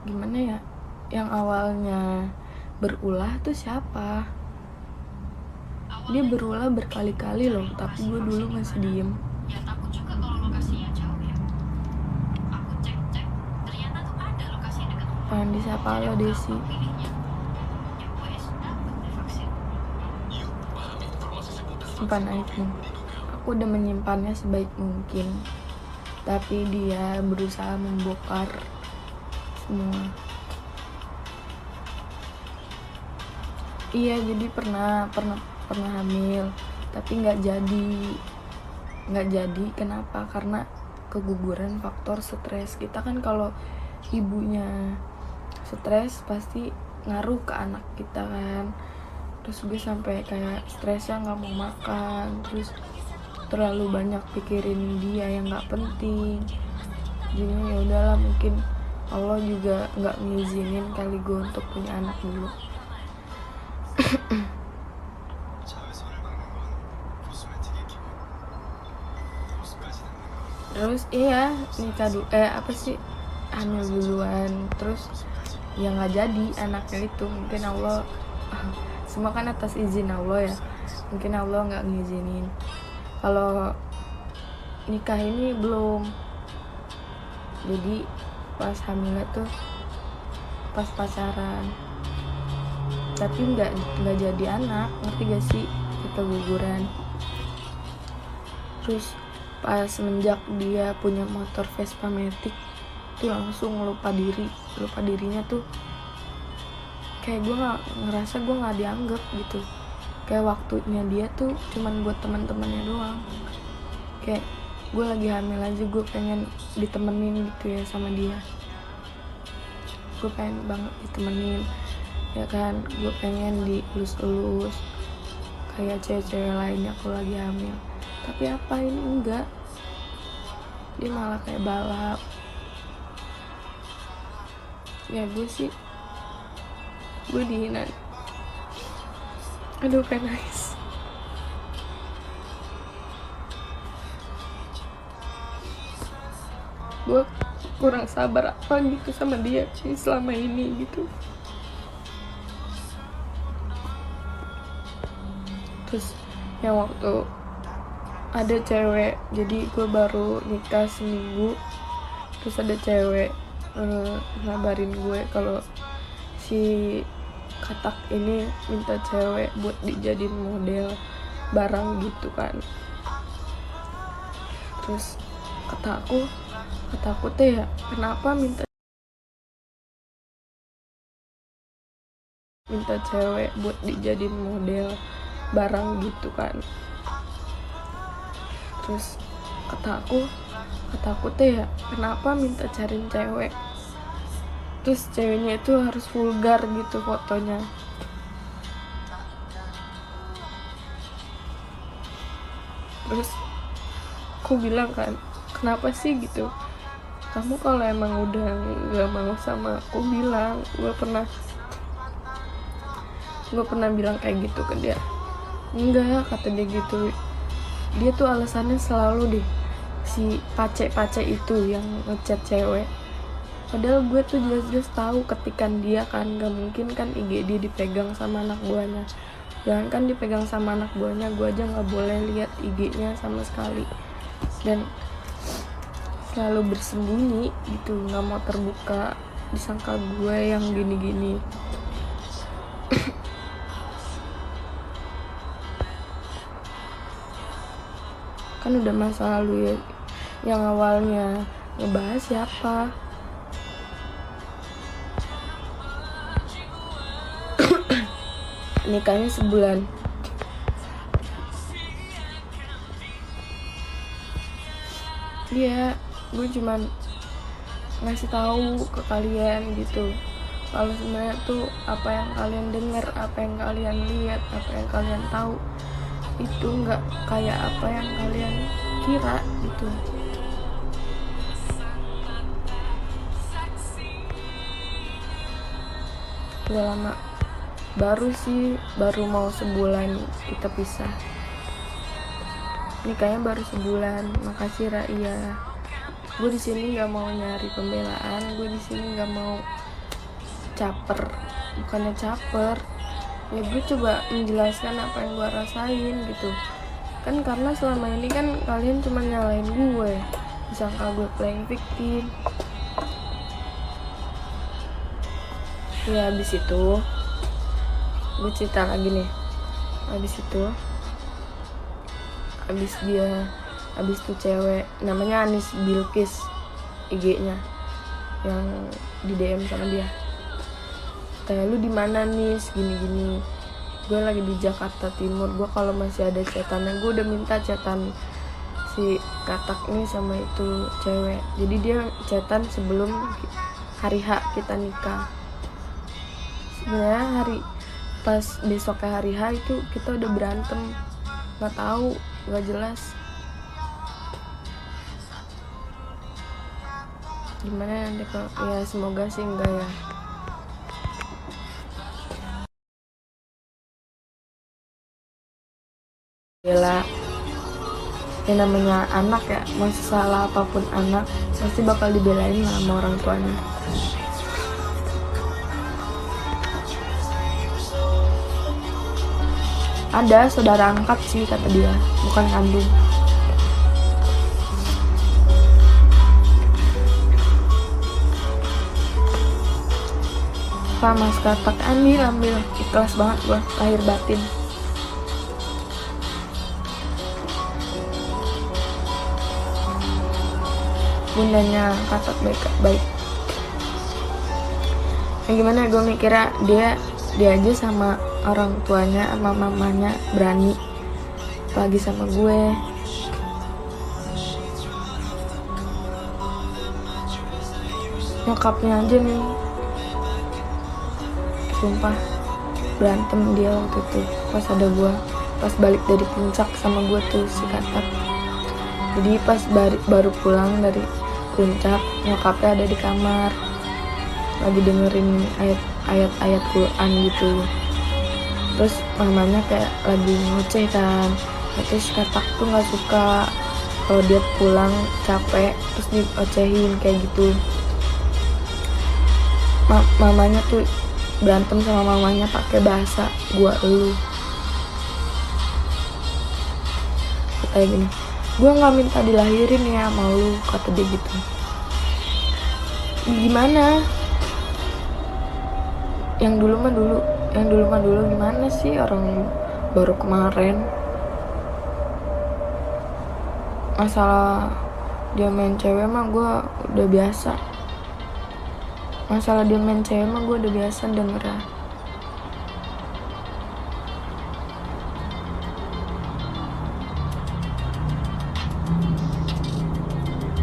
gimana ya, yang awalnya berulah tuh siapa. Dia berulah berkali-kali loh, tapi gue dulu masih diem. Ya takut juga kalau lokasinya jauh ya. Aku cek-cek, ternyata tuh ada lokasi dekat rumah. Pengen disapa lo Desi. Simpan aibmu. Aku udah menyimpannya sebaik mungkin, tapi dia berusaha membongkar semua. Iya, jadi pernah hamil, tapi nggak jadi. Kenapa? Karena keguguran, faktor stres. Kita kan kalau ibunya stres pasti ngaruh ke anak kita kan. Terus gue sampai kayak stresnya nggak mau makan, terus terlalu banyak pikirin dia yang nggak penting. Jadi ya udahlah, mungkin Allah juga nggak ngizinin kali gue untuk punya anak dulu. Terus iya nikah dulu, hamil duluan, terus ya nggak jadi anaknya itu. Mungkin Allah semua kan atas izin Allah ya, mungkin Allah nggak ngizinin. Kalau nikah ini belum, jadi pas hamilnya tuh pas pacaran, tapi nggak jadi anak, ngerti gak sih, keguguran. Terus pas semenjak dia punya motor Vespa Matic tuh langsung lupa dirinya tuh. Kayak gue ngerasa gue nggak dianggap gitu, kayak waktunya dia tuh cuman buat teman-temannya doang. Kayak gue lagi hamil aja gue pengen ditemenin gitu ya sama dia, gue pengen banget ditemenin ya kan, gue pengen dielus-elus kayak cewek-cewek lainnya kalau lagi hamil. Tapi apa ini enggak, dia malah kayak balap. Ya gue sih, gue dihina. Aduh pengen nangis. Gue kurang sabar apa gitu sama dia sih selama ini gitu. Terus yang waktu ada cewek, jadi gue baru nikah seminggu, terus ada cewek ngabarin gue kalau si katak ini minta cewek buat dijadiin model barang gitu kan. Terus kata aku teh ya, kenapa minta cewek buat dijadiin model barang gitu kan. Terus kata aku teh ya, kenapa minta cariin cewek terus ceweknya itu harus vulgar gitu fotonya. Terus aku bilang kan, kenapa sih gitu, kamu kalau emang udah gak mau sama aku bilang. Gue pernah bilang kayak gitu ke dia. Enggak, kata dia gitu. Dia tuh alasannya selalu deh si pace itu yang ngechat cewek, padahal gue tuh jelas-jelas tahu ketikan dia kan, gak mungkin kan IG dia dipegang sama anak buahnya. Jangan kan dipegang sama anak buahnya, gue aja gak boleh lihat IG-nya sama sekali. Dan selalu bersembunyi gitu, gak mau terbuka, disangka gue yang gini-gini. Kan udah masa lalu ya, yang awalnya ngebahas siapa. Nikahnya sebulan. Iya, gue cuman ngasih tahu ke kalian gitu, kalau sebenarnya tuh apa yang kalian dengar, apa yang kalian lihat, apa yang kalian tahu itu nggak kayak apa yang kalian kira gitu. Udah lama, baru mau sebulan kita pisah. Nikahnya baru sebulan. Makasih Raya. Gue di sini nggak mau nyari pembelaan, gue di sini nggak mau caper ya, gue coba menjelaskan apa yang gue rasain gitu kan, karena selama ini kan kalian cuma nyalain gue, disangka gue playing victim. Ya abis itu gue cerita lagi nih, abis tuh cewek namanya Anis Bilkis, IG-nya yang di DM sama dia, tanya lu di mana nih, gini gue lagi di Jakarta Timur. Gue kalau masih ada chatannya, gue udah minta chatan si Katak nih sama itu cewek, jadi dia chatan sebelum hari H kita nikah. Sebenarnya pas besoknya hari H itu kita udah berantem, nggak tahu, nggak jelas gimana nanti kalau ya, semoga sih enggak ya. Gila, yang namanya anak ya, masih salah apapun anak pasti bakal dibelain lah sama orang tuanya. Ada saudara angkat sih kata dia, bukan kandung. Pak Mas Katak, ambil ikhlas banget gue, lahir batin. Bundanya Katak baik. Yang gimana, gue mikirnya dia aja sama orang tuanya sama mamanya berani, apalagi sama gue. Nyokapnya aja nih, sumpah berantem dia waktu itu pas ada gue, pas balik dari puncak sama gue tuh si Katak. Jadi pas baru pulang dari puncak, nyokapnya ada di kamar lagi dengerin ayat Quran gitu. Terus mamanya kayak lagi ngoceh kan, terus Katak tuh nggak suka kalau dia pulang capek terus diocehin kayak gitu. Mamanya tuh berantem sama mamanya pakai bahasa gua elu, kayak gini, gua nggak minta dilahirin ya sama lu, kata dia gitu. Gimana yang dulu mah dulu gimana sih, orang baru kemarin. Masalah dia main cewek mah gue udah biasa, denger ya.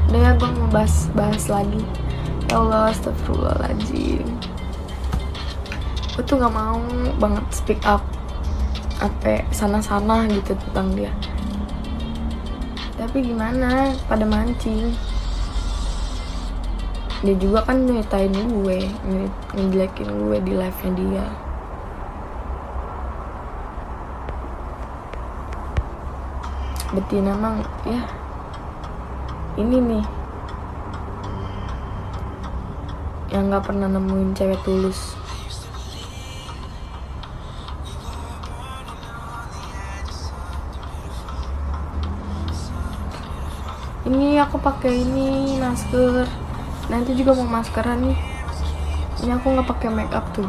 Udah ya, gue mau bahas lagi. Ya Allah, astagfirullahaladzim. Gue tuh gak mau banget speak up apa sana-sana gitu tentang dia, tapi gimana, pada mancing. Dia juga kan nyeritain gue, ngejelekin gue di live-nya dia. Betina emang ya, ini nih yang gak pernah nemuin cewek tulus. Ini aku pakai ini masker, nanti juga mau maskeran nih. Ini aku nggak pakai make up tuh.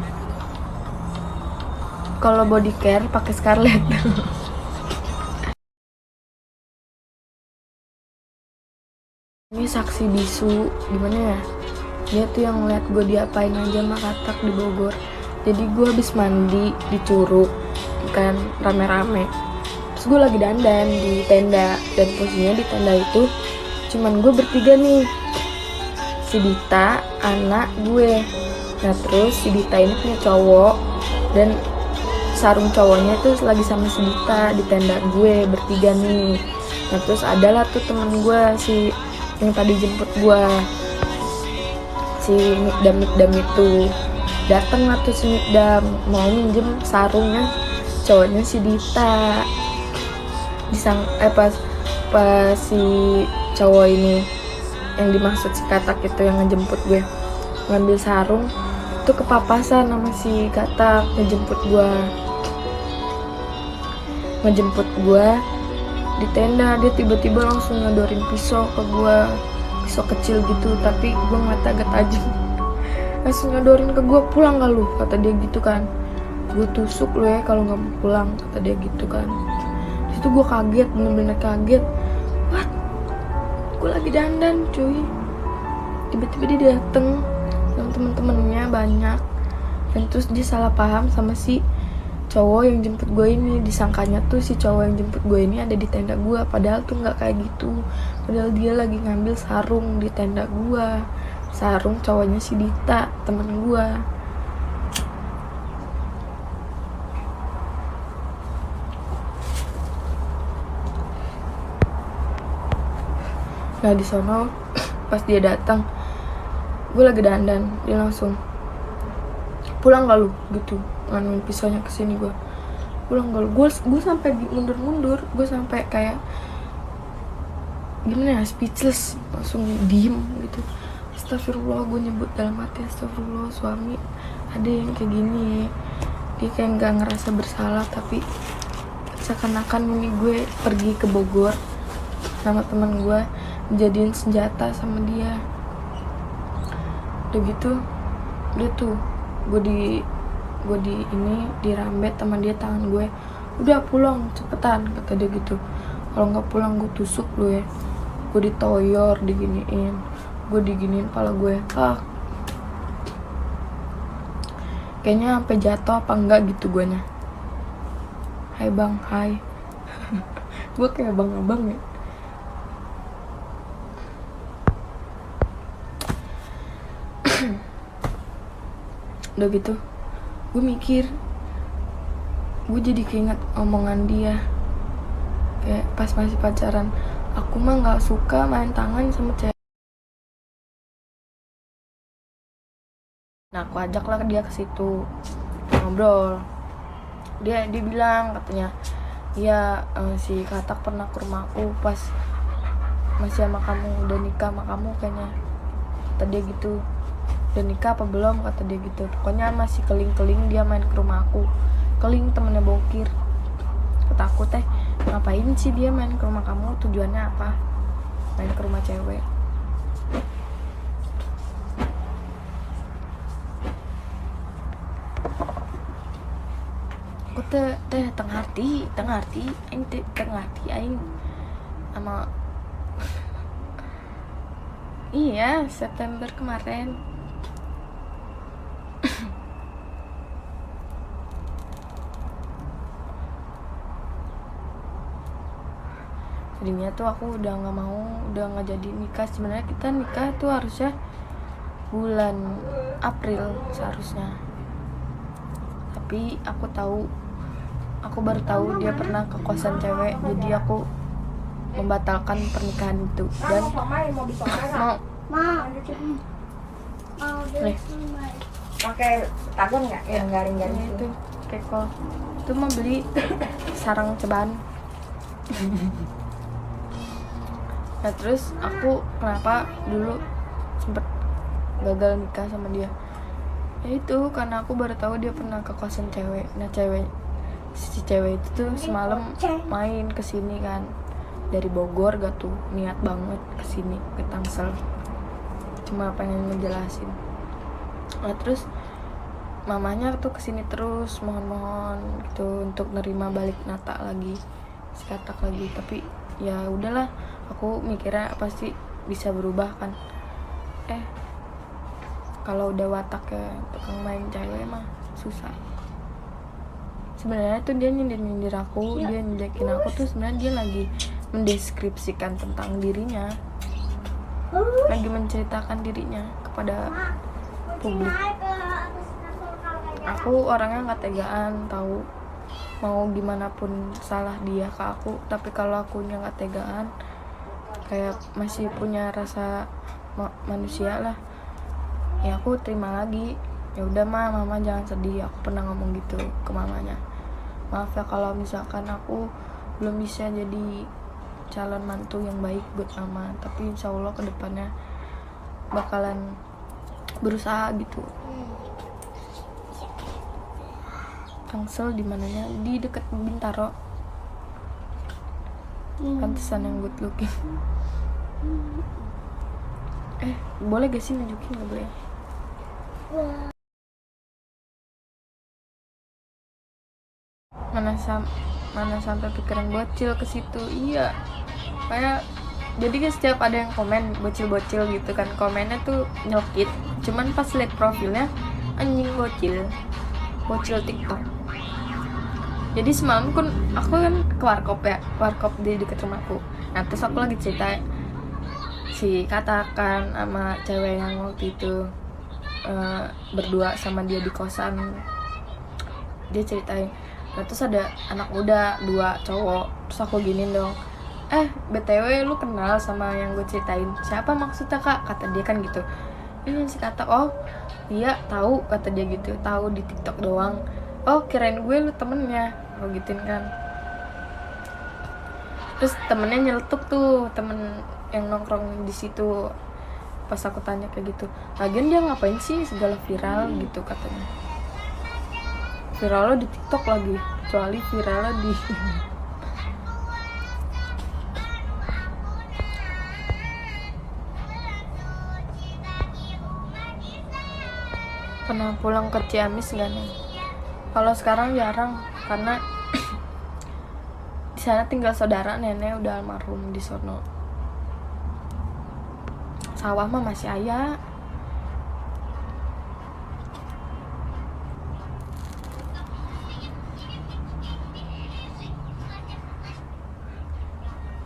Kalau body care pakai Scarlett. Ini saksi bisu, gimana ya? Dia tuh yang ngeliat gue diapain aja sama Katak di Bogor. Jadi gue habis mandi di Curug, kan rame-rame. Terus gue lagi dandan di tenda, dan posisinya di tenda itu cuman gue bertiga nih, si Dita, anak gue. Nah terus si Dita ini punya cowok, dan sarung cowoknya itu lagi sama si Dita di tenda gue bertiga nih. Nah terus adalah tuh temen gue si yang tadi jemput gue, si Mikdam itu dateng lah tuh si Mikdam mau minjem sarungnya cowoknya si Dita. Pas si cowok ini yang dimaksud si Katak itu yang ngejemput gue ngambil sarung, tuh kepapasan sama si Katak ngejemput gua di tenda. Dia tiba-tiba langsung nyodorin pisau ke gua, pisau kecil gitu, tapi gua ngeliat agak tajam. Langsung nyodorin ke gua, pulang gak lu, kata dia gitu kan. Gue tusuk lu ya kalau nggak mau pulang, kata dia gitu kan. Di situ gue kaget, bener-bener kaget. What? Gue lagi dandan cuy, tiba-tiba dia dateng sama temen-temennya banyak, dan terus dia salah paham sama si cowok yang jemput gue ini. Disangkanya tuh si cowok yang jemput gue ini ada di tenda gue, padahal tuh nggak kayak gitu. Padahal dia lagi ngambil sarung di tenda gue, sarung cowoknya si Dita, temen gue. Nah di sono pas dia datang, gue lagi dandan, dia langsung, pulang gak lu gitu, nganuin pisaunya kesini. Gue pulang gak lu, gue sampai mundur, gue sampai kayak gimana ya, speechless, langsung diem gitu. Astagfirullah, gue nyebut dalam hati, astagfirullah, suami ada yang kayak gini. Dia kayak nggak ngerasa bersalah, tapi seakan-akan ini gue pergi ke Bogor sama teman gue, jadiin senjata sama dia. Udah gitu, udah tuh gue di ini dirambet sama dia tangan gue. Udah pulang cepetan, kata dia gitu. Kalau nggak pulang gue tusuk lu ya. Gue ditoyor, diginiin, gue diginiin pala gue. Kayaknya sampai jatuh apa enggak gitu gue nya. Hai bang, hai. Gue kayak abang-abang ya. Udah gitu gue mikir, gue jadi keinget omongan dia kayak pas masih pacaran, aku mah nggak suka main tangan sama cewek. Nah aku ajaklah dia ke situ ngobrol. Dia bilang katanya, iya si Katak pernah ke rumahku pas masih sama kamu, udah nikah sama kamu kayaknya, kata dia gitu. Udah nikah apa belum, kata dia gitu. Pokoknya masih keling-keling dia main ke rumah aku. Keling temennya bokir. Kata aku, teh ngapain sih dia main ke rumah kamu, tujuannya apa main ke rumah cewek. Aku teh tengah arti aing sama iya September kemarin. Jadinya tuh aku udah nggak jadi nikah. Sebenarnya kita nikah tuh harusnya bulan April seharusnya, tapi aku baru tahu dia pernah ke kosan cewek, jadi aku membatalkan pernikahan itu. Dan nih pakai tagon nggak yang garing-garing itu kekol itu mau beli sarang ceban. Nah terus aku kenapa dulu sempet gagal nikah sama dia, ya itu karena aku baru tahu dia pernah ke kosan cewek. Nah si cewek itu tuh semalam main kesini kan dari Bogor, gak tuh niat banget kesini ke Tangsel, cuma pengen ngejelasin. Nah terus mamanya tuh kesini terus mohon gitu untuk nerima balik Nata lagi, si Katak lagi. Tapi ya udahlah, aku mikirnya pasti bisa berubah kan. Kalau udah wataknya tukang main cewek mah susah. Sebenarnya tuh dia nyindir aku, dia nyejekin aku tuh sebenarnya dia lagi mendeskripsikan tentang dirinya, lagi menceritakan dirinya kepada publik. Aku orangnya nggak tegaan, tahu mau gimana pun salah dia ke aku, tapi kalau akunya nggak tegaan, kayak masih punya rasa manusia lah, ya aku terima lagi. Ya udah mama jangan sedih, aku pernah ngomong gitu ke mamanya. Maaf ya kalau misalkan aku belum bisa jadi calon mantu yang baik buat mama, tapi insya Allah kedepannya bakalan berusaha gitu. Tangsel di mananya, di dekat Bintaro. Pantesan yang good looking. Boleh gak sih nunjukin? Gak boleh. Mana sampai pikiran bocil ke situ. Iya, kayak jadi kan setiap ada yang komen bocil-bocil gitu kan, komennya tuh nyelkit, cuman pas liat profilnya anjing bocil TikTok. Jadi semalam aku kan ke warkop di dekat rumahku. Nah terus aku lagi cerita si katakan sama cewek yang waktu itu berdua sama dia di kosan. Dia ceritain, nah terus ada anak muda 2 cowok. Terus aku giniin dong, BTW lu kenal sama yang gue ceritain? Siapa maksudnya kak? Kata dia kan gitu. Ini si kata, oh iya tahu, kata dia gitu, tahu di TikTok doang. Oh kirain gue lu temennya, gue gituin kan. Terus temennya nyeletuk tuh, temen yang nongkrong di situ. Pas aku tanya kayak gitu, lagian dia ngapain sih segala viral gitu katanya. Viralnya di TikTok lagi, kecuali viralnya di pernah pulang ke Ciamis gak nih? Kalau sekarang jarang karena di sana tinggal saudara, nenek udah almarhum di sono. Sawah mah masih ada.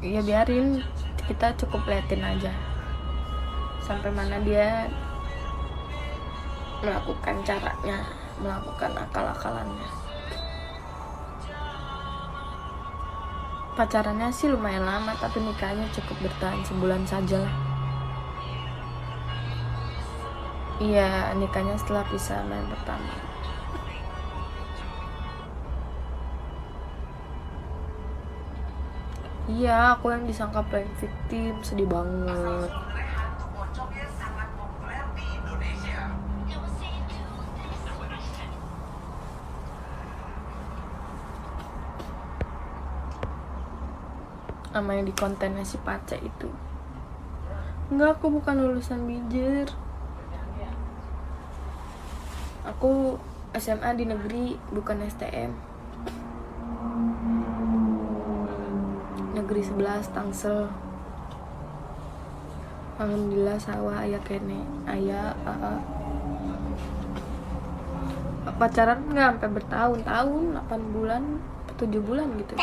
Ya biarin, kita cukup liatin aja sampai mana dia melakukan caranya, melakukan akal-akalannya. Pacarannya sih lumayan lama, tapi nikahnya cukup bertahan sebulan saja lah. Iya, nikahnya setelah pisah main pertama. Iya, aku yang disangka playing victim, sedih banget. Sama yang di kontennya si Pace itu. Enggak, aku bukan lulusan Bijer. Aku SMA di negeri, bukan STM. Negeri 11 Tangsel. Alhamdulillah sawah aya kene, aya pacaran nggak sampai bertahun-tahun, 8 bulan, 7 bulan gitu.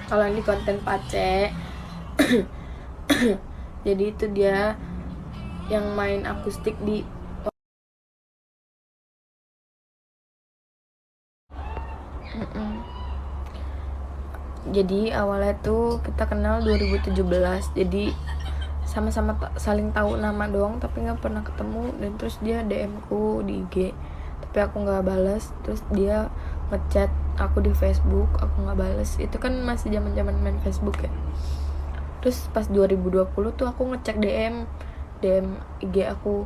Kalau yang di konten Pace jadi itu dia yang main akustik di Jadi awalnya tuh kita kenal 2017. Jadi sama-sama saling tahu nama doang tapi nggak pernah ketemu. Dan terus dia DM ku di IG tapi aku nggak balas. Terus dia ngechat aku di Facebook, aku nggak balas. Itu kan masih zaman main Facebook ya. Terus pas 2020 tuh aku ngecek DM IG aku,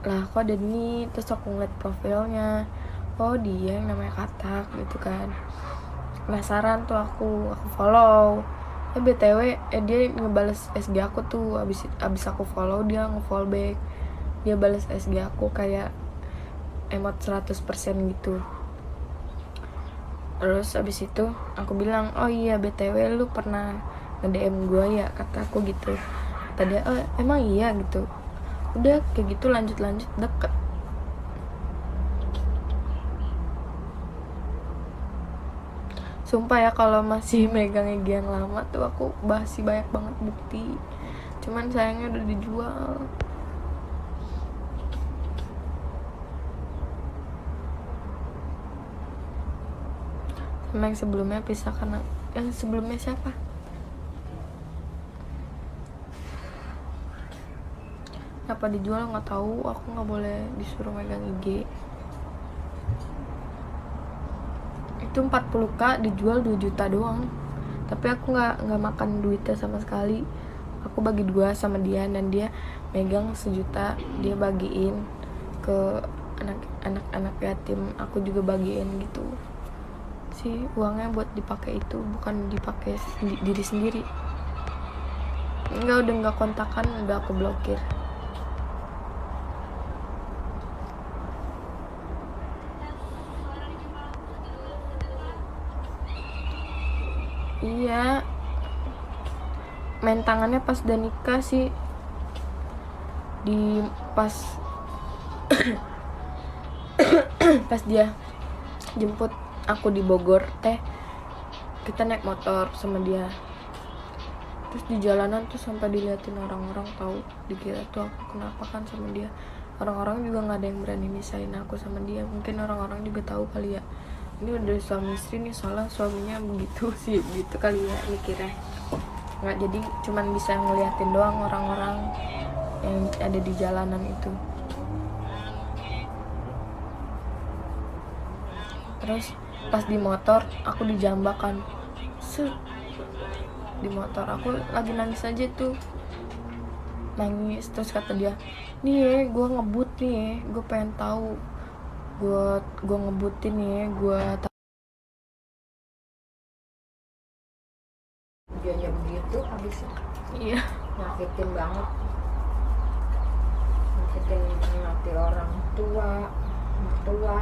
lah kok ada ini. Terus aku ngeliat profilnya, oh dia yang namanya Katak gitu kan. Penasaran tuh aku follow. BTW dia ngebales SG aku tuh, abis aku follow dia nge-follow back. Dia balas SG aku kayak emot 100% gitu. Terus abis itu aku bilang, oh iya BTW lu pernah nge-DM gue ya, kata aku gitu. Kata dia, oh emang iya gitu. Udah kayak gitu lanjut deket. Sumpah ya kalau masih megang IG yang lama tuh aku masih banyak banget bukti. Cuman sayangnya udah dijual. Sama yang sebelumnya pisah karena yang sebelumnya siapa? Kenapa dijual nggak tahu. Aku nggak boleh disuruh megang IG. Itu 40k dijual 2 juta doang. Tapi aku nggak makan duitnya sama sekali. aku bagi 2 sama dia, dan dia megang 1 juta, dia bagiin ke anak-anak yatim, aku juga bagiin gitu sih. Uangnya buat dipakai itu, bukan dipakai diri sendiri. Udah nggak kontakan, udah aku blokir. Iya, main tangannya pas udah nikah sih, di pas pas dia jemput aku di Bogor kita naik motor sama dia, terus di jalanan tuh sampai diliatin orang-orang, tahu, dikira tuh aku kenapa kan sama dia. Orang-orang juga nggak ada yang berani misahin aku sama dia. Mungkin orang-orang juga tahu kali ya, ini udah suami istri nih, soalnya suaminya begitu sih, gitu kali ya mikirnya. Nggak, jadi cuman bisa ngeliatin doang orang-orang yang ada di jalanan itu. Terus pas di motor aku dijambakan, di motor aku lagi nangis aja tuh, nangis. Terus kata dia, nih ya gue ngebut nih ya, gue pengen tahu, gue ngebutin nih ya, gue Dia begitu habisnya. iya. Nyakitin banget, nyakitin hati orang tua, mertua.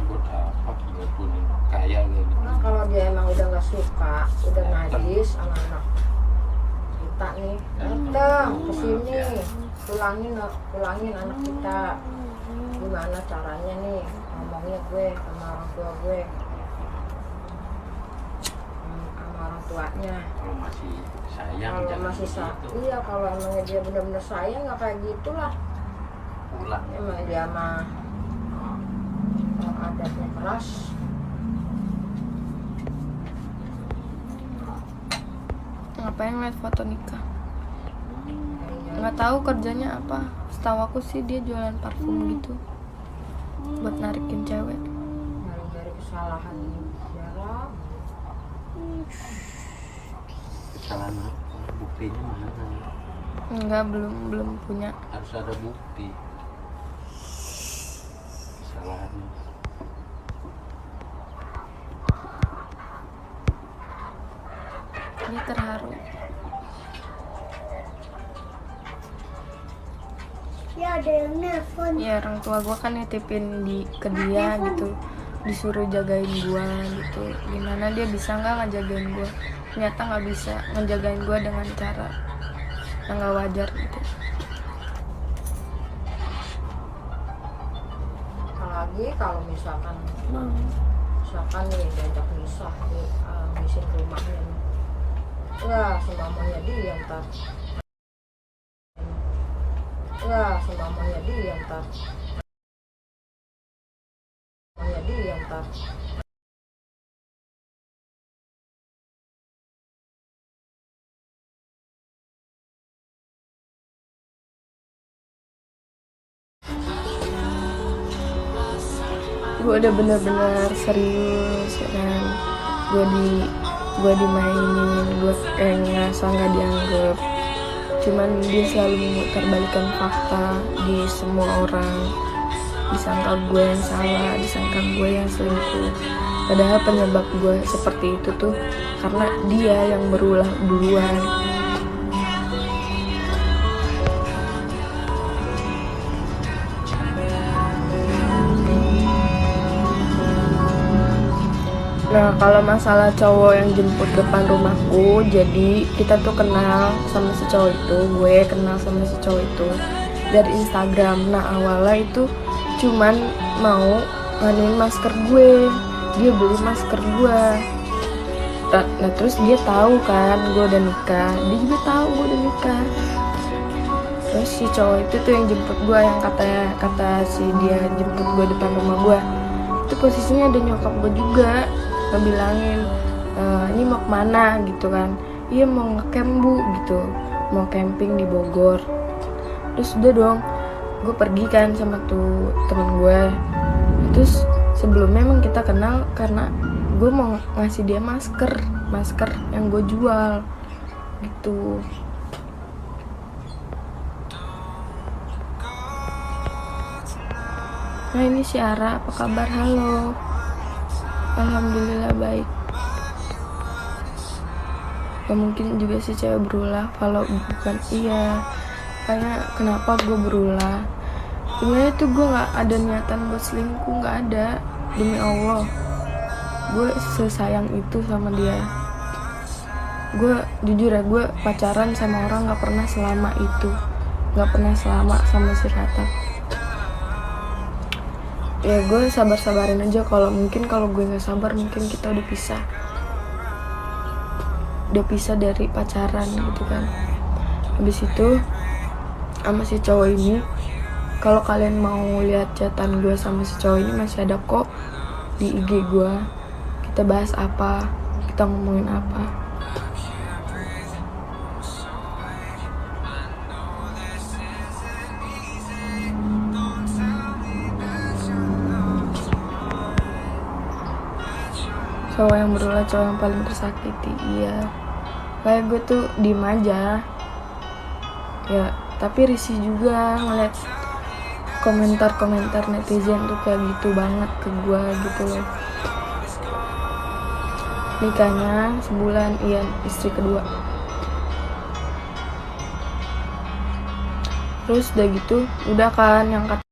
Buat apa walaupun kaya gitu. Nah, kalau dia emang udah nggak suka, udah najis sama anak kita nih, datang ke sini, pulangin anak kita. Gimana caranya nih ngomongnya gue sama orang tua gue, sama orang tuanya. Kalau masih sayang Kalau jangan masih begitu. iya, kalau emangnya dia benar-benar sayang nggak kayak gitulah. Pulang. Emang dia mah adatnya keras. Ngapain ngeliat foto nikah? Nggak tahu kerjanya apa. Setahu aku sih dia jualan parfum gitu, buat narikin cewek. Dari kesalahan jarang. Kesalahan apa? Buktinya mana? Enggak, belum punya. Harus ada bukti kesalahannya. Dia terharu. Ya ada yang nelfon. Ya orang tua gue kan nitipin ke dia gitu, disuruh jagain gue gitu. Gimana dia bisa nggak ngejagain gue? Ternyata nggak bisa ngejagain gue dengan cara yang nggak wajar gitu. Apalagi kalau misalkan nih diajak misah nih, ngisin rumahnya nih. Wah, semuanya dia ntar. Wah, semuanya dia ntar. Semuanya dia ntar. Gue udah bener-bener serius ya kan, gue dimainin, gue ngerasa nggak dianggap. Cuman dia selalu memutarbalikkan fakta di semua orang, disangka gue yang salah, disangka gue yang selingkuh. Padahal penyebab gue seperti itu tuh karena dia yang berulah duluan. Nah, kalau masalah cowok yang jemput depan rumahku, jadi kita tuh kenal sama si cowok itu, gue kenal sama si cowok itu dari Instagram. Nah, awalnya itu cuman mau nganuin masker gue, dia beli masker gue. Nah, terus dia tahu kan gue udah nikah, dia juga tahu gue udah nikah. Terus si cowok itu tuh yang jemput gue, yang kata si dia jemput gue depan rumah gue, itu posisinya ada nyokap gue juga, ngebilangin ini mau kemana gitu kan. Iya mau ngecamp bu gitu, mau camping di Bogor. Terus udah dong, gue pergi kan sama tuh temen gue. Terus sebelumnya emang kita kenal karena gue mau ngasih dia masker yang gue jual gitu. Nah ini si Ara, apa kabar? Halo. Alhamdulillah baik. Ya mungkin juga si cewek berulah. Kalau bukan iya, kayak kenapa gue berulah? Sebenarnya tuh gue nggak ada niatan buat selingkuh, nggak ada. Demi Allah, gue sesayang itu sama dia. Gue jujur ya, gue pacaran sama orang nggak pernah selama itu, nggak pernah selama sama si Rata. Ya gue sabar-sabarin aja. Kalau gue nggak sabar, mungkin kita udah pisah dari pacaran gitu kan. Habis itu sama si cowok ini, kalau kalian mau lihat chatan gue sama si cowok ini masih ada kok di IG gue. Kita bahas apa, kita ngomongin apa. Cowok yang berulah, cowok yang paling tersakiti. Iya, kayak gue tuh diem aja ya, tapi risih juga ngeliat komentar netizen tuh kayak gitu banget ke gue gitu loh. Nikahnya sebulan, iya, istri kedua. Terus udah gitu, udah kan yang kata